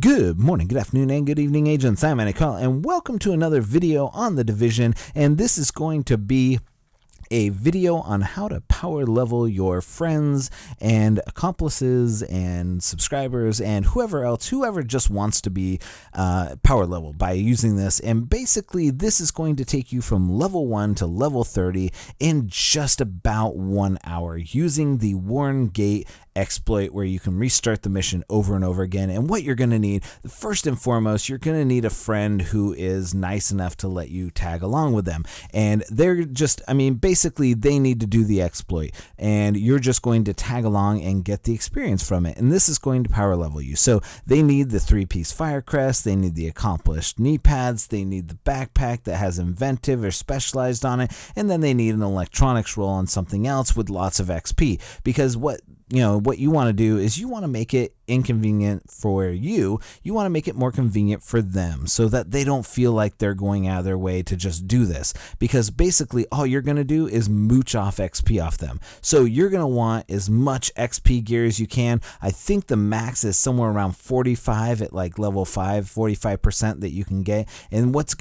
Good morning, good afternoon, and good evening, agents. I'm Andy Call, and welcome to another video on The Division, and this is going to be a video on how to power level your friends and accomplices and subscribers and whoever just wants to be power level by using this. And basically this is going to take you from level 1 to level 30 in just about 1 hour using the Warrengate exploit, where you can restart the mission over and over again. And what you're going to need, first and foremost, you're going to need a friend who is nice enough to let you tag along with them. And they're just, basically they need to do the exploit, and you're just going to tag along and get the experience from it. And this is going to power level you. So they need the 3-piece fire crest, they need the accomplished knee pads, they need the backpack that has inventive or specialized on it, and then they need an electronics roll on something else with lots of XP. Because what you want to do is you want to make it inconvenient for you. You want to make it more convenient for them so that they don't feel like they're going out of their way to just do this, because basically all you're going to do is mooch off XP off them. So you're going to want as much XP gear as you can. I think the max is somewhere around 45 at like level 5, 45% that you can get. And what it's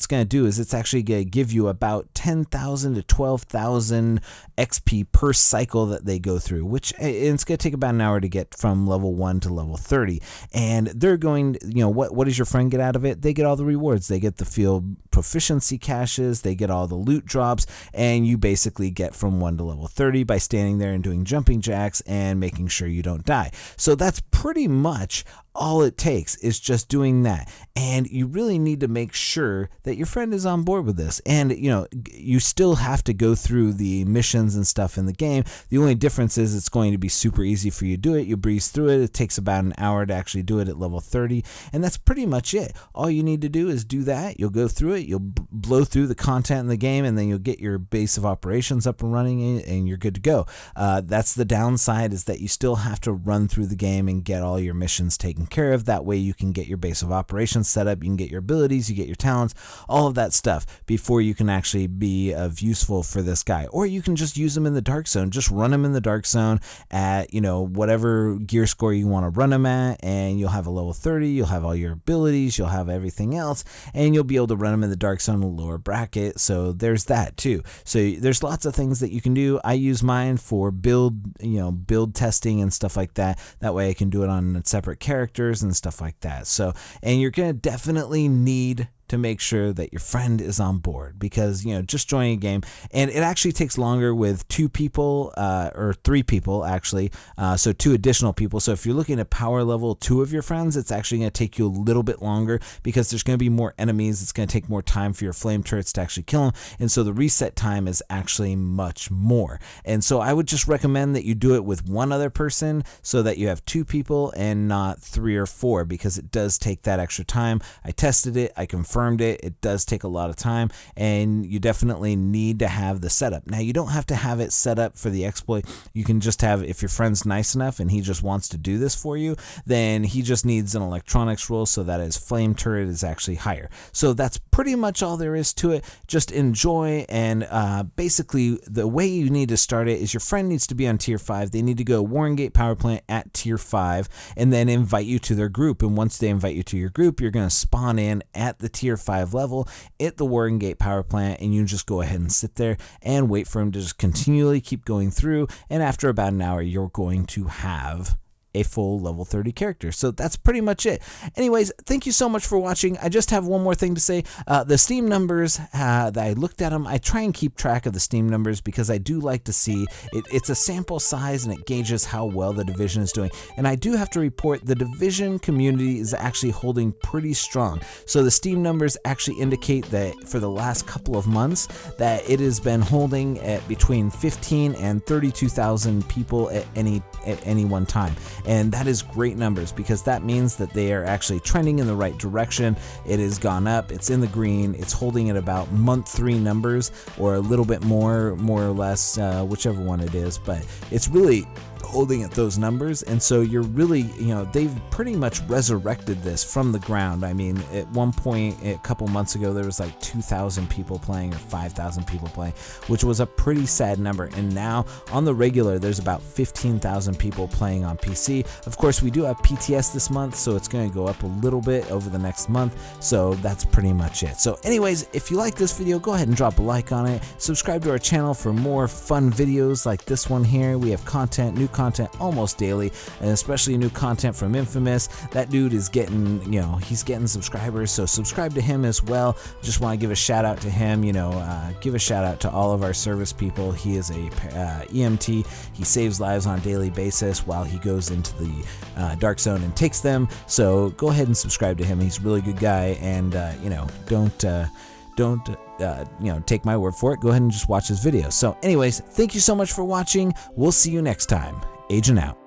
going to do is it's actually going to give you about 10,000 to 12,000 XP per cycle that they go through, which it's going to take about an hour to get from level 1 to level 30. And they're going, what does your friend get out of it? They get all the rewards. They get the field proficiency caches, they get all the loot drops, and you basically get from 1 to level 30 by standing there and doing jumping jacks and making sure you don't die. So that's pretty much all it takes, is just doing that. And you really need to make sure that your friend is on board with this. And you still have to go through the missions and stuff in the game. The only difference is it's going to be super easy for you to do it. You breeze through it. It takes about an hour to actually do it at level 30, and that's pretty much it. All you need to do is do that. You'll go through it, you'll blow through the content in the game, and then you'll get your base of operations up and running, and you're good to go. That's the downside, is that you still have to run through the game and get all your missions taken care of. That way you can get your base of operations set up, you can get your abilities, you get your talents, all of that stuff before you can actually be of useful for this guy. Or you can just use him in the dark zone. Just run him in the dark zone at whatever gear score you want to run him at, and you'll have a level 30, you'll have all your abilities, you'll have everything else, and you'll be able to run him in the dark zone in a lower bracket. So there's that too. So there's lots of things that you can do. I use mine for build testing and stuff like that. That way I can do it on separate characters and stuff like that. So, and you're going to definitely need to make sure that your friend is on board, because just joining a game, and it actually takes longer with 2 people or 3 people actually, so 2 additional people. So if you're looking to power level 2 of your friends, it's actually going to take you a little bit longer, because there's going to be more enemies. It's going to take more time for your flame turrets to actually kill them, and so the reset time is actually much more. And so I would just recommend that you do it with 1 other person, so that you have 2 people and not 3 or 4, because it does take that extra time. I tested it, I confirmed it. It does take a lot of time, and you definitely need to have the setup. Now, you don't have to have it set up for the exploit. You can just have, if your friend's nice enough and he just wants to do this for you, then he just needs an electronics roll so that his flame turret is actually higher. So that's pretty much all there is to it. Just enjoy, and basically the way you need to start it is your friend needs to be on tier 5. They need to go Warrengate power plant at tier 5 and then invite you to their group. And once they invite you to your group, you're going to spawn in at the tier 5 level at the Warrengate power plant, and you just go ahead and sit there and wait for him to just continually keep going through, and after about an hour you're going to have a full level 30 character. So that's pretty much it. Anyways, thank you so much for watching. I just have one more thing to say. The Steam numbers, that I looked at them, I try and keep track of the Steam numbers because I do like to see it's a sample size, and it gauges how well the Division is doing. And I do have to report the Division community is actually holding pretty strong. So the Steam numbers actually indicate that for the last couple of months that it has been holding at between 15 and 32,000 people at any one time. And that is great numbers, because that means that they are actually trending in the right direction. It has gone up, it's in the green, it's holding at about month 3 numbers, or a little bit more or less, whichever one it is, but it's really holding at those numbers. And so you're really, they've pretty much resurrected this from the ground. I mean, at one point a couple months ago, there was like 2,000 people playing or 5,000 people playing, which was a pretty sad number. And now on the regular, there's about 15,000 people playing on PC. Of course, we do have PTS this month, so it's going to go up a little bit over the next month. So that's pretty much it. So anyways, if you like this video, go ahead and drop a like on it. Subscribe to our channel for more fun videos like this one here. We have new content almost daily, and especially new content from Infamous. That dude is getting, he's getting subscribers, so subscribe to him as well. Just want to give a shout out to him, give a shout out to all of our service people. He is a EMT. He saves lives on a daily basis while he goes into the dark zone and takes them. So go ahead and subscribe to him. He's a really good guy, and don't take my word for it. Go ahead and just watch his videos. So anyways, thank you so much for watching. We'll see you next time. Agent out.